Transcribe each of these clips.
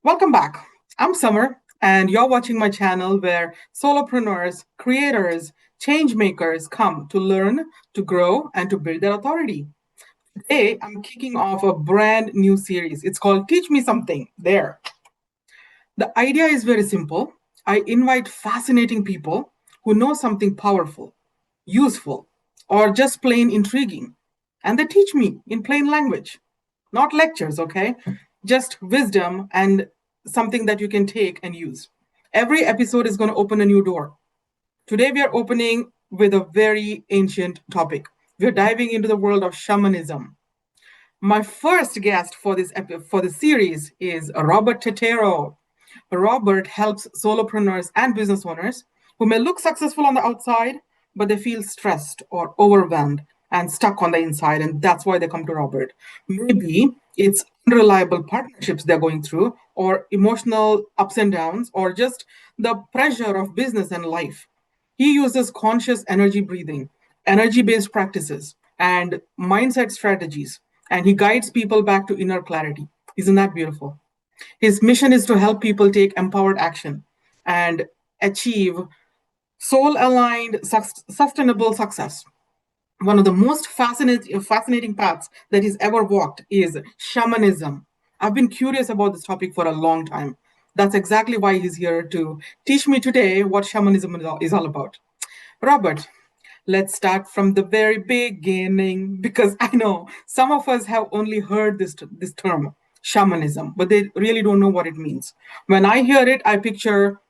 Welcome back. I'm Summer, and you're watching my channel where solopreneurs, creators, change makers come to learn, to grow, and to build their authority. Today, I'm kicking off a brand new series. It's called Teach Me Something. There. The idea is very simple. I invite fascinating people who know something powerful, useful, or just plain intriguing. And they teach me in plain language, not lectures, okay? Just wisdom and something that you can take and use. Every episode is going to open a new door. Today, we are opening with a very ancient topic. We're diving into the world of shamanism. My first guest for this series is Robert Tettero. Robert helps solopreneurs and business owners who may look successful on the outside, but they feel stressed or overwhelmed and stuck on the inside, and that's why they come to Robert. Maybe it's unreliable partnerships they're going through, or emotional ups and downs, or just the pressure of business and life. He uses conscious energy breathing, energy based practices, and mindset strategies, and he guides people back to inner clarity. Isn't that beautiful? His mission is to help people take empowered action and achieve soul aligned, sustainable success. One of the most fascinating paths that he's ever walked is shamanism. I've been curious about this topic for a long time. That's exactly why he's here to teach me today what shamanism is all about. Robert, let's start from the very beginning because I know some of us have only heard this term, shamanism, but they really don't know what it means. When I hear it, I picture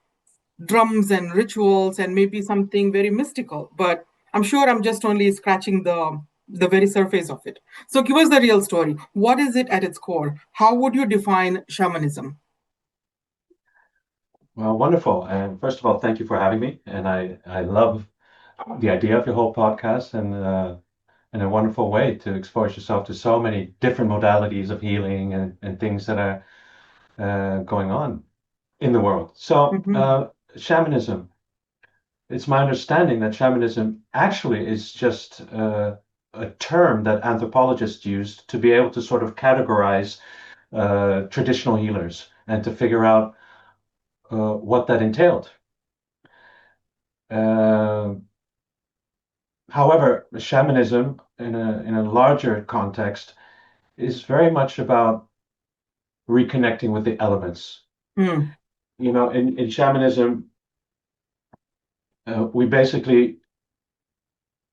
drums and rituals and maybe something very mystical, but I'm sure I'm just only scratching the very surface of it. So give us the real story. What is it at its core? How would you define shamanism? Well, wonderful. And first of all, thank you for having me. And I love the idea of your whole podcast and a wonderful way to expose yourself to so many different modalities of healing and things that are going on in the world. So, Mhm. shamanism, it's my understanding that shamanism actually is just a term that anthropologists used to be able to sort of categorize traditional healers and to figure out what that entailed. Uh, However, shamanism in a larger context is very much about reconnecting with the elements. Mm, In shamanism, uh, we basically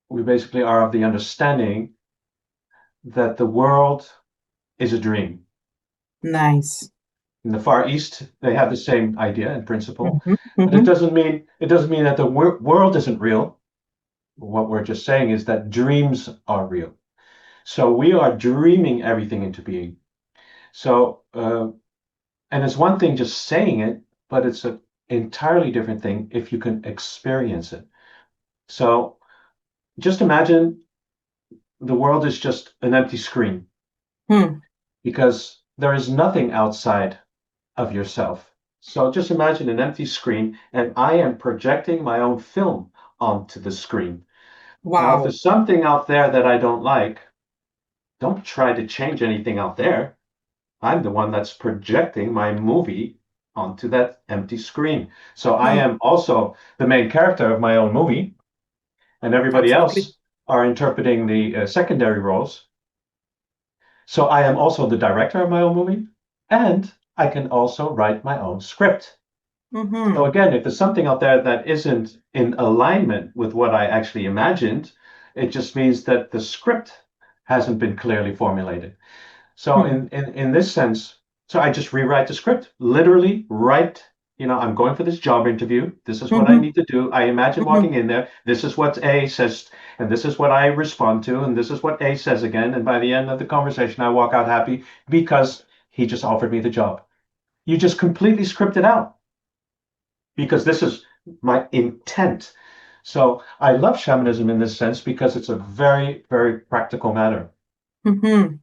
we basically are of the understanding that the world is a dream. nice. In the Far East, they have the same idea in principle, Mhm, but it mhm, doesn't mean it doesn't mean that the world isn't real. What we're just saying is that dreams are real. So we are dreaming everything into being. So and it's one thing just saying it, but it's an entirely different thing if you can experience it. So just imagine the world is just an empty screen mm. because there is nothing outside of yourself. So just imagine an empty screen and I am projecting my own film onto the screen. Now, if Wow. there's something out there that I don't like, don't try to change anything out there. I'm the one that's projecting my movie onto that empty screen. So I Mm, am also the main character of my own movie, and everybody absolutely. else are interpreting the secondary roles. So I am also the director of my own movie, and I can also write my own script. So Hmm. again, if there's something out there that isn't in alignment with what I actually imagined, it just means that the script hasn't been clearly formulated. So in this sense, so I just rewrite the script, literally write, I'm going for this job interview. This is what I Hmm. need to do. I imagine Hmm. walking in there. This is what A says, and this is what I respond to, and this is what A says again. And by the end of the conversation, I walk out happy because he just offered me the job. You just completely script it out because this is my intent. So I love shamanism in this sense because it's a very, very practical matter. Hmm.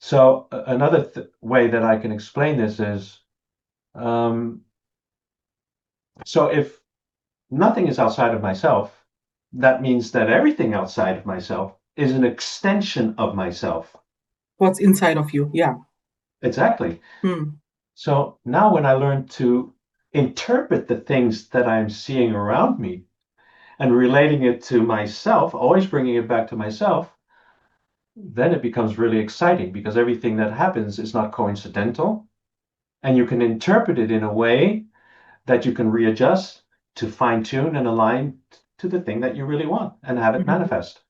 So another way that I can explain this is, um, so if nothing is outside of myself, that means that everything outside of myself is an extension of myself. What's inside of you? Yeah. Exactly. Mm. So now when I learn to interpret the things that I'm seeing around me and relating it to myself, always bringing it back to myself, then it becomes really exciting because everything that happens is not coincidental. And you can interpret it in a way that you can readjust to fine tune and align to the thing that you really want and have it Mhm. manifest.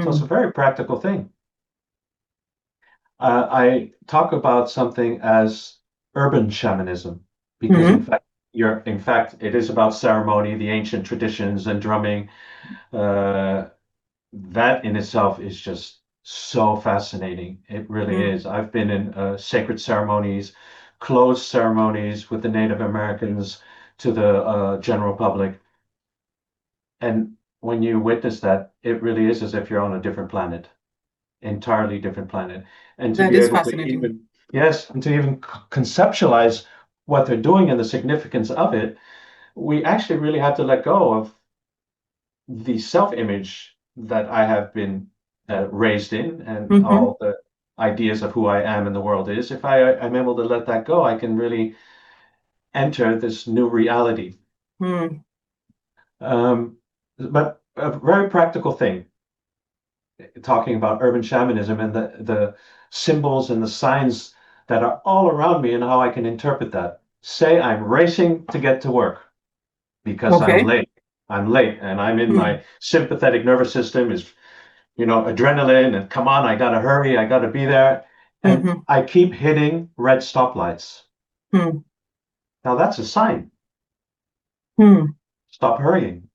So it's a Mm. very practical thing. I talk about something as urban shamanism because, in Mhm. fact, it is about ceremony, the ancient traditions, and drumming. Uh, that in itself is just so fascinating. It really Mm. is. I've been in sacred ceremonies, closed ceremonies with the Native Americans to the general public. And when you witness that, it really is as if you're on a different planet, entirely different planet. And to That be is able to fascinating. even, yes, and to even conceptualize what they're doing and the significance of it, we actually really have to let go of the self-image that I have been raised in and Hmm. all the ideas of who I am in the world is. If I'm able to let that go, I can really enter this new reality. Mm. Um, but a very practical thing, talking about urban shamanism and the symbols and the signs that are all around me and how I can interpret that. Say I'm racing to get to work because I'm Okay. late. I'm late and I'm in Mm. my sympathetic nervous system is adrenaline and come on, I gotta hurry, I gotta be there. And Hmm. I keep hitting red stoplights. Mm. Now that's a sign. Mm. Stop hurrying,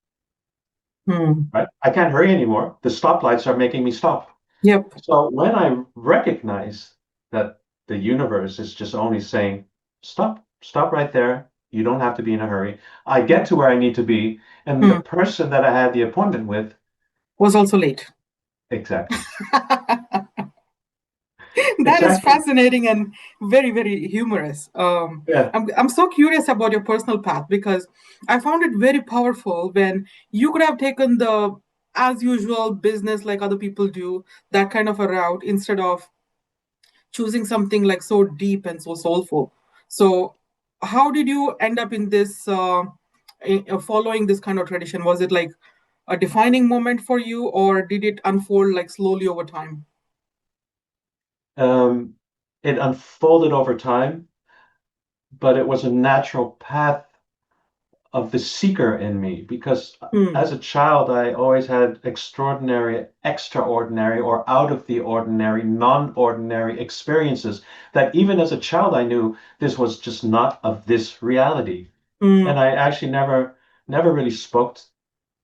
Mm. right? I can't hurry anymore. The stoplights are making me stop. Yep. So when I recognize that the universe is just only saying, stop, stop right there. You don't have to be in a hurry. I get to where I need to be. And the Mm. person that I had the appointment with, Was also late. exactly, That is exactly. fascinating and very, very humorous. Yeah. I'm so curious about your personal path because I found it very powerful when you could have taken the as usual business like other people do, that kind of a route instead of choosing something like so deep and so soulful. So, how did you end up in this, following this kind of tradition? Was it like a defining moment for you, or did it unfold like slowly over time? Um, it unfolded over time, but it was a natural path of the seeker in me because Hmm. as a child, I always had extraordinary, extraordinary, or out of the ordinary, non-ordinary experiences that even as a child, I knew this was just not of this reality. And Hmm. I actually never really spoke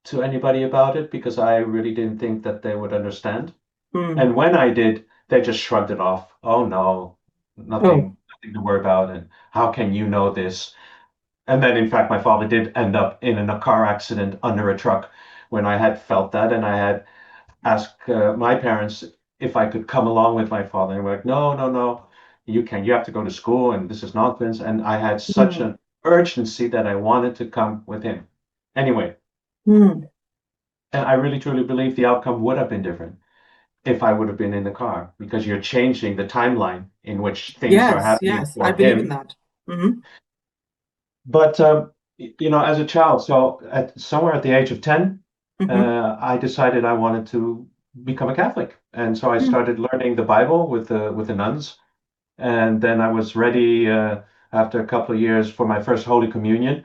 to anybody about it because I really didn't think that they would understand. Hmm. And when I did, they just shrugged it off. Oh no, Oh. nothing to worry about. And how can you know this? And then, in fact, my father did end up in a car accident under a truck when I had felt that. And I had asked my parents if I could come along with my father. And they were like, no, no, no, you have to go to school and this is nonsense. And I had such Hmm. an urgency that I wanted to come with him. Anyway, Hmm. and I really truly believe the outcome would have been different if I would have been in the car because you're changing the timeline in which things are Yes, happening yes, I for believe in him. that. Hmm. But as a child, so at somewhere at the age of 10, Hmm. I decided I wanted to become a Catholic, and so I started learning the Bible with the nuns, and then I was ready after a couple of years for my first Holy Communion.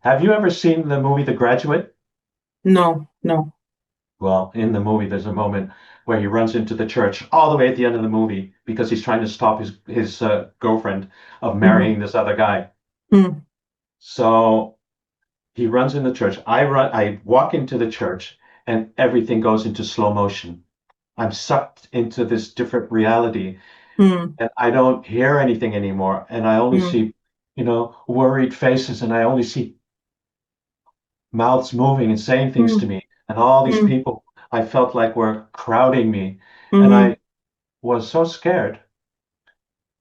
Have you ever seen the movie The Graduate? No, no. Well, in the movie, there's a moment where he runs into the church all the way at the end of the movie because he's trying to stop his girlfriend of marrying Hmm. this other guy. Hmm. So he runs in the church. I walk into the church and everything goes into slow motion. I'm sucked into this different reality Hmm. and I don't hear anything anymore. And I only Hmm. see, worried faces and I only see mouths moving and saying things to Hmm. me. And all these Hmm. people I felt like were crowding me. And Hmm. I was so scared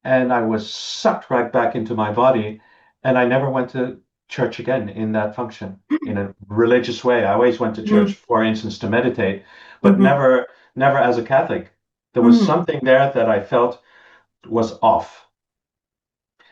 and I was sucked right back into my body. And I never went to church again in that function in a religious way. I always went to church, Hmm. for instance, to meditate, but Hmm. never as a Catholic. There was Hmm. something there that I felt was off.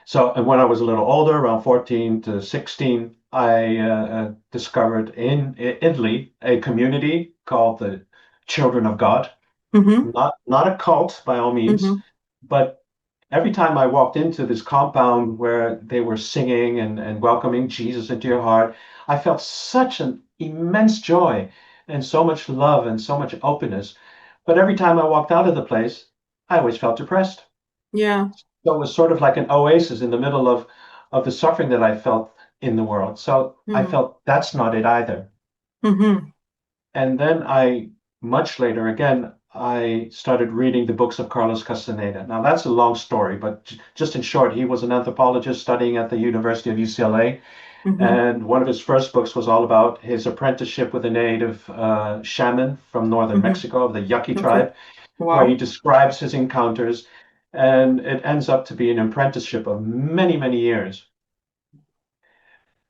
So, and when I was a little older, around 14 to 16, I discovered in Italy a community called the Children of God. Mm-hmm. Not a cult by all means, Mm-hmm. but every time I walked into this compound where they were singing and welcoming Jesus into your heart, I felt such an immense joy and so much love and so much openness. But every time I walked out of the place, I always felt depressed. Yeah. So it was sort of like an oasis in the middle of the suffering that I felt in the world. So I Mm-hmm. felt that's not it either. Mm-hmm. And then much later, again, I started reading the books of Carlos Castaneda. Now, that's a long story, but just in short, he was an anthropologist studying at the University of UCLA. Mm-hmm. And one of his first books was all about his apprenticeship with a native shaman from northern Mm-hmm. Mexico, of the Yaqui Okay. tribe, where he Wow. describes his encounters. And it ends up to be an apprenticeship of many, many years.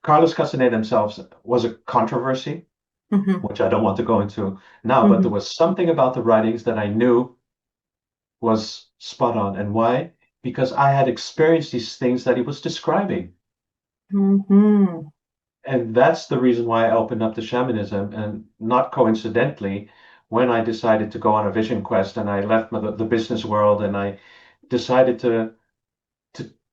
Carlos Castaneda himself was a controversy, Mm-hmm. which I don't want to go into now, but there Mm-hmm. was something about the writings that I knew was spot on. And why? Because I had experienced these things that he was describing. Mm-hmm. And that's the reason why I opened up to shamanism. And not coincidentally, when I decided to go on a vision quest and I left the business world and I decided to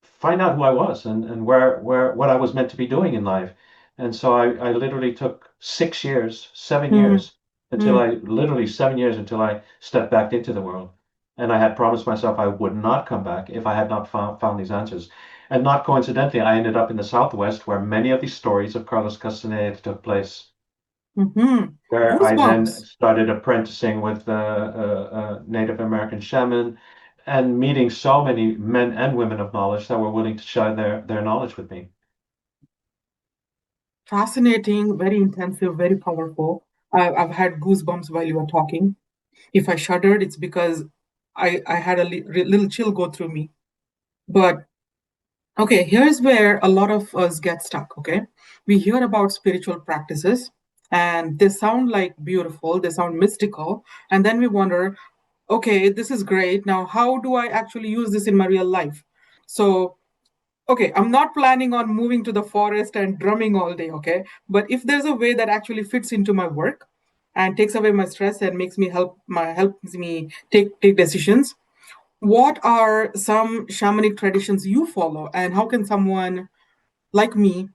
find out who I was and where what I was meant to be doing in life. And so I literally took 6 years, 7 years until Mm-hmm. I literally 7 years until I stepped back into the world. And I had promised myself I would not come back if I had not found these answers. And not coincidentally, I ended up in the Southwest where many of these stories of Carlos Castaneda took place, Mm-hmm. where I then Goosebumps. started apprenticing with a Native American shaman and meeting so many men and women of knowledge that were willing to share their knowledge with me. Fascinating, very intensive, very powerful. I've had goosebumps while you were talking. If I shuddered, it's because I had a little chill go through me. But okay, here's where a lot of us get stuck. Okay, we hear about spiritual practices and they sound like beautiful, they sound mystical, and then we wonder, okay, this is great. Now, how do I actually use this in my real life? So, okay, I'm not planning on moving to the forest and drumming all day. Okay, but if there's a way that actually fits into my work and takes away my stress and makes me helps me take decisions, what are some shamanic traditions you follow, and how can someone like me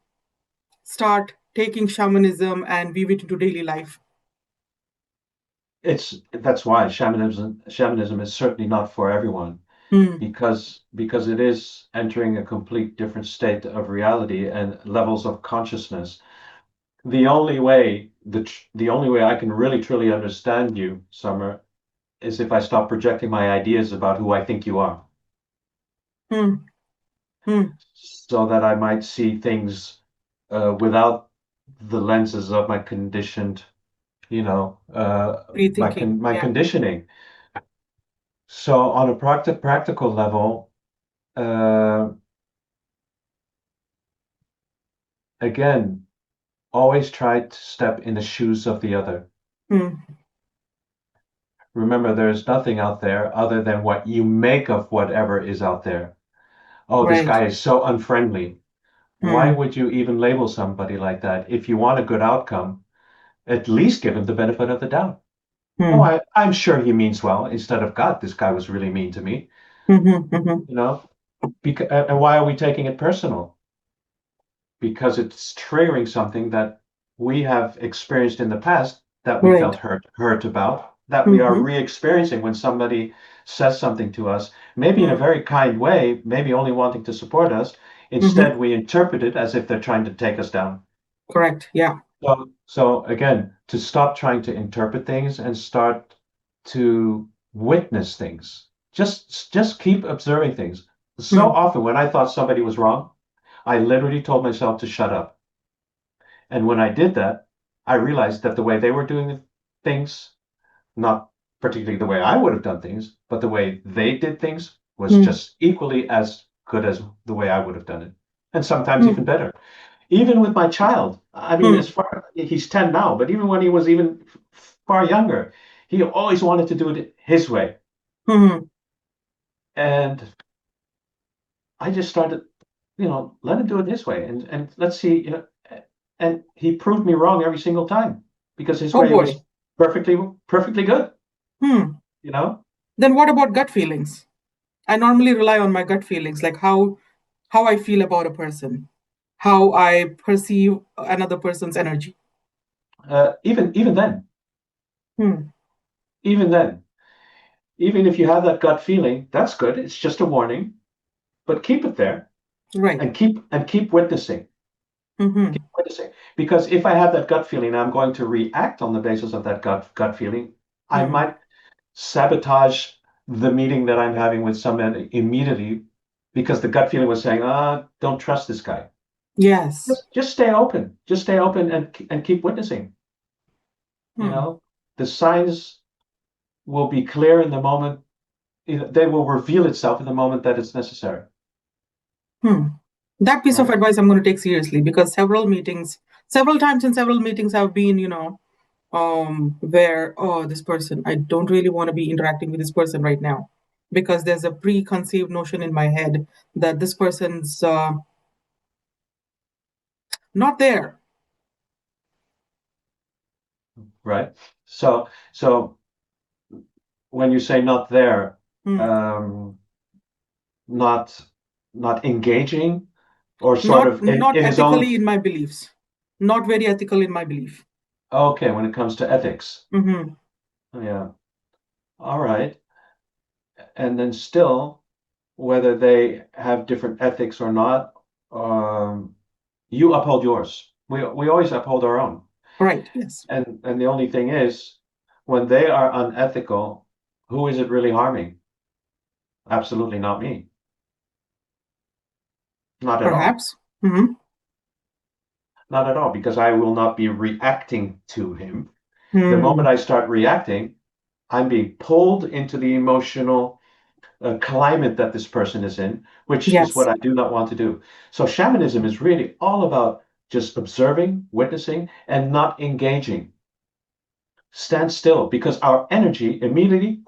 start taking shamanism and weave it into daily life? That's why shamanism is certainly not for everyone Hmm. because it is entering a complete different state of reality and levels of consciousness. The only way I can really truly understand you, Summer, is if I stop projecting my ideas about who I think you are, Hmm. Hmm. so that I might see things without the lenses of my conditioned, Rethinking. my Yeah. conditioning. So on a practical level, uh, again, always try to step in the shoes of the other. Hmm. Remember, there is nothing out there other than what you make of whatever is out there. Oh, this Right. guy is so unfriendly. Why Hmm. would you even label somebody like that? If you want a good outcome, at least give him the benefit of the doubt. Oh, Hmm. I'm sure he means well, instead of God, this guy was really mean to me, Hmm. Hmm. you know? And why are we taking it personal? Because it's triggering something that we have experienced in the past that we felt Right. hurt about, that we are Hmm. re-experiencing when somebody says something to us, maybe in a Hmm. very kind way, maybe only wanting to support us. Hmm. Instead, we interpret it as if they're trying to take us down. Correct. Yeah. So again, to stop trying to interpret things and start to witness things. Just keep observing things. So Hmm. often when I thought somebody was wrong, I literally told myself to shut up. And when I did that, I realized that the way they were doing things, not particularly the way I would have done things, but the way they did things was Hmm. just equally as good as the way I would have done it. And sometimes even Hmm. better. Even with my child, I mean, Hmm. as far he's 10 now, but even when he was even far younger, he always wanted to do it his way. Hmm. And I just started. let him do it his way, and let's see, and he proved me wrong every single time because his Oh way boy. was perfectly good, Hmm. you know. Then what about gut feelings? I normally rely on my gut feelings, like how I feel about a person, how I perceive another person's energy. Even then, Hmm. even then, even if you have that gut feeling, that's good. It's just a warning, but keep it there Right. and keep witnessing. Mm-hmm. Witnessing. Because if I have that gut feeling, I'm going to react on the basis of that gut feeling. I Hmm. might sabotage the meeting that I'm having with someone immediately because the gut feeling was saying, don't trust this guy. Yes. Just stay open. Just stay open and keep witnessing. You Hmm. know, the signs will be clear in the moment. They will reveal itself in the moment that it's necessary. Hmm. That piece of Right? advice I'm going to take seriously because several times in several meetings I've been, where, oh, this person, I don't really want to be interacting with this person right now because there's a preconceived notion in my head that this person's not there. Right. So when you say not there, Hmm. um, not not engaging, or sort Not of in his own. ethically in my beliefs. Not very ethical in my belief. Okay, when it comes to ethics. Mm-hmm. Yeah. All right. And then still, whether they have different ethics or not, um, you uphold yours. We always uphold our own. Right. Yes. And the only thing is, when they are unethical, who is it really harming? Absolutely not me. Not at all. Perhaps. Mm-hmm. Not at all, because I will not be reacting to him. The Hmm. moment I start reacting, I'm being pulled into the emotional climate that this person is in, which is Yes. what I do not want to do. So shamanism is really all about just observing, witnessing, and not engaging. Stand still, because our energy immediately,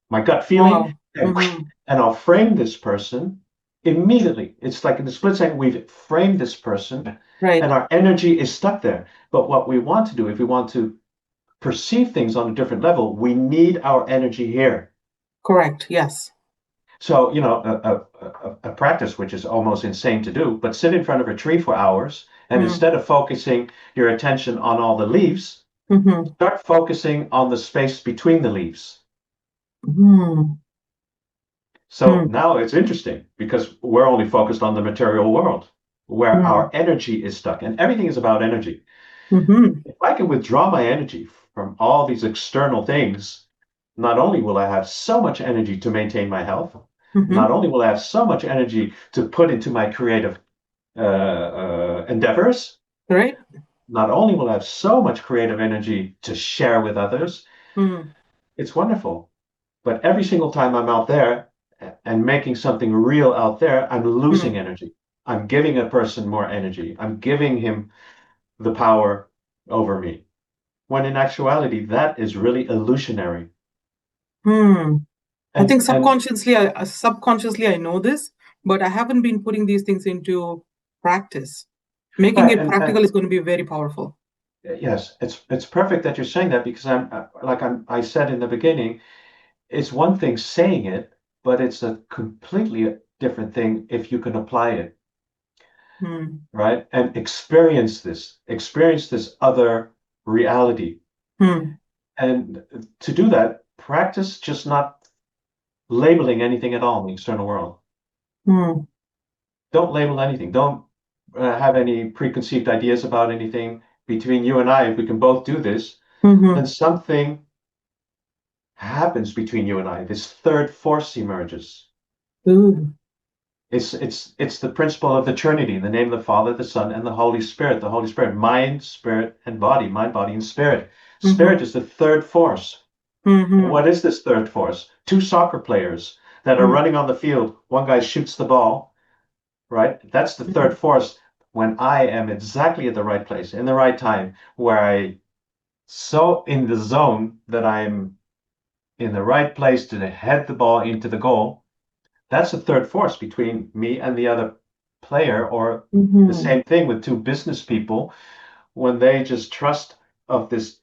my gut feeling, Wow. and, Mm-hmm. and I'll frame this person immediately. It's like in the split second, we've framed this person, and Right. our energy is stuck there. But what we want to do, if we want to perceive things on a different level, we need our energy here. Correct. Yes. So, a practice which is almost insane to do, but sit in front of a tree for hours, and Mm-hmm. instead of focusing your attention on all the leaves, Mm-hmm. start focusing on the space between the leaves. Mm-hmm. So now it's interesting because we're only focused on the material world where Mm-hmm. our energy is stuck, and everything is about energy. Mm-hmm. If I can withdraw my energy from all these external things, not only will I have so much energy to maintain my health, not Mm-hmm. only will I have so much energy to put into my creative endeavors, Right. not only will I have so much creative energy to share with others, Mm-hmm. it's wonderful. But every single time I'm out there and making something real out there, I'm losing energy. I'm giving a person more energy. I'm giving him the power over me. When in actuality, that is really illusionary. Hmm. I think And subconsciously I know this, but I haven't been putting these things into practice. Making right, it practical is going to be very powerful. yes, it's perfect that you're saying that because I said in the beginning, it's one thing saying it, but it's a completely different thing if you can apply it, Hmm. right? And experience this other reality. Hmm. And to do that, practice just not labeling anything at all in the external world. Hmm. Don't label anything. Don't have any preconceived ideas about anything. Between you and I, if we can both do this, then Hmm. something happens between you and I. This third force emerges. Ooh. It's the principle of the Trinity, the name of the Father, the Son, and the Holy Spirit. The Holy Spirit, mind, spirit, and body. Mind, body, and spirit. Spirit Hmm. is the third force. Hmm. What is this third force? Two soccer players that are Hmm. running on the field. One guy shoots the ball, right? That's the third force. When I am exactly at the right place, in the right time, where I so in the zone that I'm in the right place to head the ball into the goal, that's the third force between me and the other. player, or the Mm-hmm. same thing with two business people when they just trust of this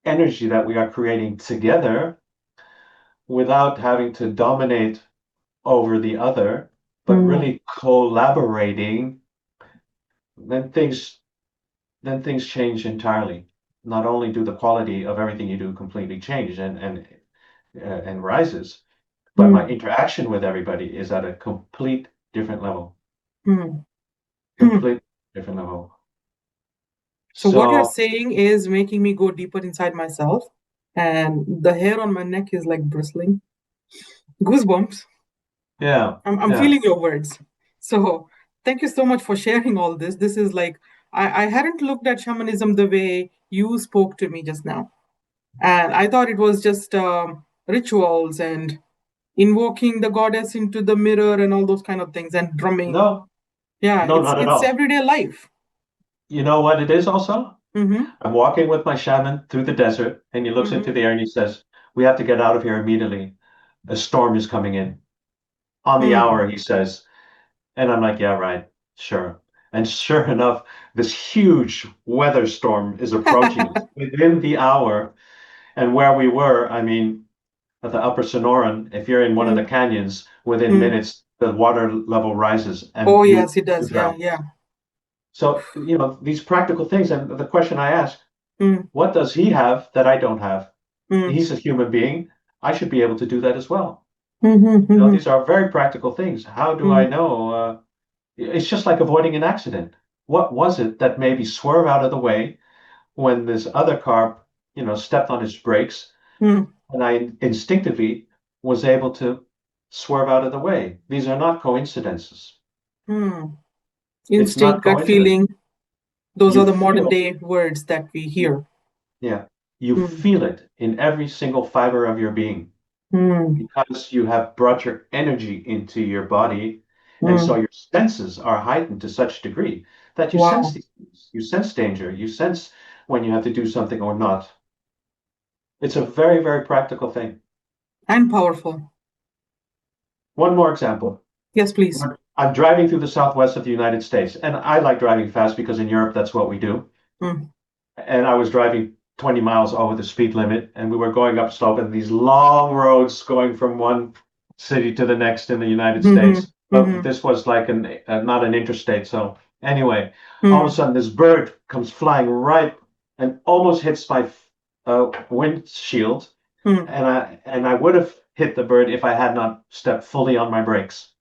energy that we are creating together without having to dominate over the other, but Mm, really collaborating, then things change entirely. Not only do the quality of everything you do completely change and rises, but my mm, interaction with everybody is at a mm, mm. complete different level. So what you're So saying is making me go deeper inside myself, and the hair on my neck is like bristling. Goosebumps. yeah, I'm yeah, feeling your words. So thank you so much for sharing all this. This is like I hadn't looked at shamanism the way you spoke to me just now. And I thought it was just rituals and invoking the goddess into the mirror and all those kind of things and drumming. no, Yeah, no, not at it's all. everyday life. You know what it is also? Mm-hmm. I'm walking with my shaman through the desert, and he looks into Mm-hmm. the air and he says, "We have to get out of here immediately. A storm is coming in." On the Hmm. hour, he says. And I'm like, yeah, right, sure. And sure enough, this huge weather storm is approaching us within the hour. And where we were, I mean, at the Upper Sonoran, if you're in one of the Mm, canyons, within mm. minutes, the water level rises Oh and yes, it you does. Yeah, drown. yeah. So, these practical things. And the question I ask, Mm, what does he have that I don't have? mm, He's a human being. I should be able to do that as well. mm-hmm, mm-hmm, These are very practical things. How do I mm, know? It's just like avoiding an accident. What was it that made me swerve out of the way when this other car, stepped on its brakes, mm, and I instinctively was able to swerve out of the way? These are not coincidences. mm. It's Instinct, not gut coincidence. feeling. Those You are the modern feel, day words that we you, hear. yeah, you Mm, feel it in every single fiber of your being mm, because you have brought your energy into your body. And so mm. your senses are heightened to such a degree that you sense Wow. these things. You sense danger. You sense when you have to do something or not. It's a very, very practical thing. And powerful. One more example. Yes, please. I'm driving through the southwest of the United States, and I like driving fast because in Europe, that's what we do. Mm, And I was driving 20 miles over the speed limit, and we were going up slope in these long roads going from one city to the next in the United mm-hmm, States. But mm-hmm, this was like not an interstate. So anyway, all of a mm. sudden this bird comes flying right and almost hits my windshield, Mm, and I would have hit the bird if I had not stepped fully on my brakes.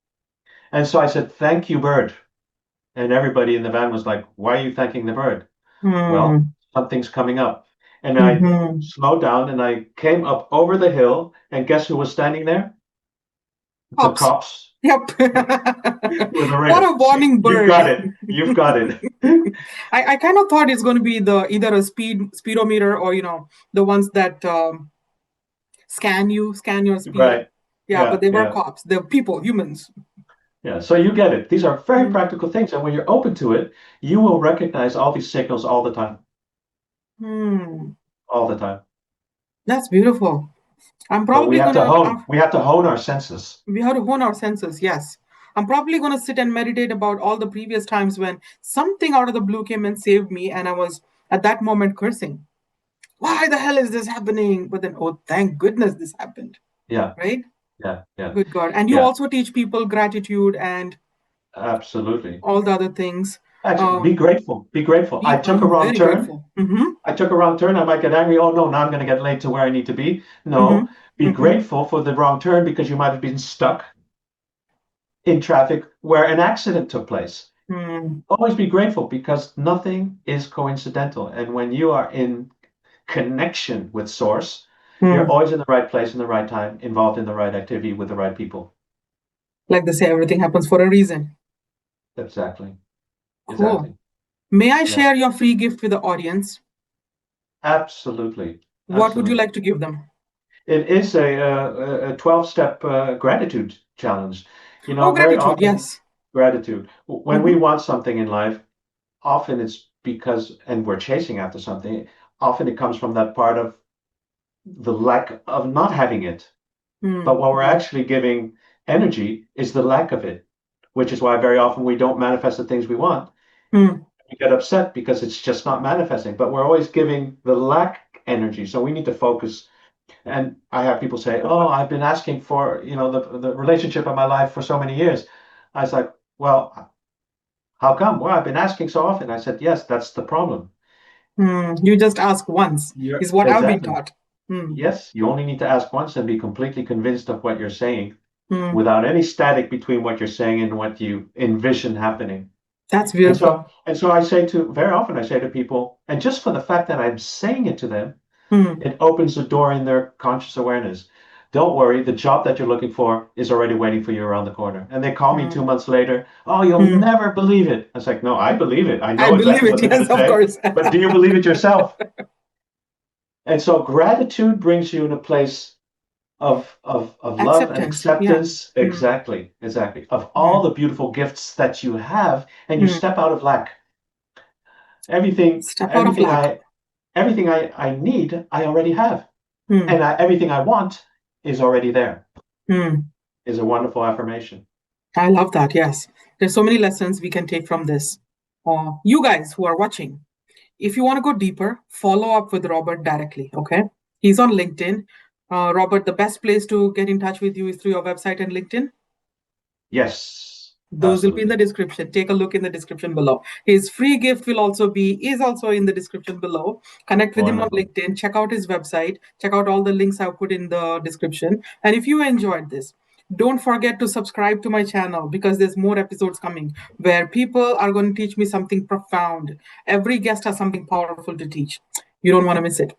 And so I said, "Thank you, bird." And everybody in the van was like, "Why are you thanking the bird?" Well, mm, something's coming up. And I mm-hmm. slowed down and I came up over the hill. And guess who was standing there? The Pops. cops Yep. with a What radar. a See, warning you've bird. got it. You've got it. I kind of thought it's going to be the either a speedometer or the ones that scan your speed. Right. Yeah, but Yeah. they were Yeah. cops. They're people, humans. Yeah. So you get it. These are very Mm, practical things. And when you're open to it, you will recognize all these signals all the time. mm. All the time. That's beautiful. I'm But we probably have to gonna. hone. We have to hone our senses. We have to hone our senses. Yes, I'm probably gonna sit and meditate about all the previous times when something out of the blue came and saved me, and I was at that moment cursing. Why the hell is this happening? But then, oh, thank goodness this happened. Yeah. Right? Yeah. Yeah. Good God. And you Yeah. also teach people gratitude and Absolutely. all the other things. Actually, be Um, grateful. Be grateful. I took a I'm wrong very turn. grateful. Mm-hmm. I took a wrong turn. I might get angry. Oh no, now I'm going to get late to where I need to be. Mm-hmm. No, be Mm-hmm. grateful for the wrong turn because you might have been stuck in traffic where an accident took place. Mm, Always be grateful because nothing is coincidental. And when you are in connection with Source, you're mm. always in the right place in the right time, involved in the right activity with the right people. Like they say, everything happens for a reason. Exactly. Cool. Exactly. May I Yeah. share your free gift with the audience? Absolutely. What would you Absolutely. like to give them? It is a 12-step gratitude challenge. Oh, Very gratitude. often, Yes. gratitude. When we Mm-hmm. want something in life, often it's because, and we're chasing after something, often it comes from that part of the lack of not having it. But what we're Mm-hmm. actually giving energy is the lack of it. which is why very often we don't manifest the things we want. Hmm. We get upset because it's just not manifesting, but we're always giving the lack energy. So we need to focus. And I have people say, "Oh, I've been asking for, the relationship of my life for so many years." I was like, "Well, how come?" "Well, I've been asking so often." I said, "Yes, that's the problem." Hmm. You just ask once, You're is what I've been exactly. taught. Hmm. Yes, you only need to ask once and be completely convinced of what you're saying Hmm. without any static between what you're saying and what you envision happening. That's And so beautiful. and so I say to very often I say to people, and just for the fact that I'm saying it to them, Hmm. it opens the door in their conscious awareness. Don't worry, the job that you're looking for is already waiting for you around the corner. And they call me Hmm. 2 months later, "Oh, you'll Hmm. never believe it." I was like, "No, I believe it. I I know believe exactly it. what they're going Yes, to of say. course. But do you believe it yourself?" And so gratitude brings you in a place of love and Acceptance. Yeah. acceptance. Hmm. Exactly, exactly. Of all Hmm. the beautiful gifts that you have, and you Hmm. step out of lack. Everything, Step out of everything lack. I everything I need, I already have. And Hmm. everything I want is already there, Hmm. is a wonderful affirmation. I love that. Yes. There's so many lessons we can take from this. You guys who are watching, if you want to go deeper, follow up with Robert directly. Okay. He's on LinkedIn. Robert, the best place to get in touch with you is through your website and LinkedIn. Yes, Those will be in the absolutely. description. Take a look in the description below. His free gift will also be is also in the description below. Connect with him on Wonderful. LinkedIn. Check out his website. Check out all the links I've put in the description. And if you enjoyed this, don't forget to subscribe to my channel because there's more episodes coming where people are going to teach me something profound. Every guest has something powerful to teach. You don't want to miss it.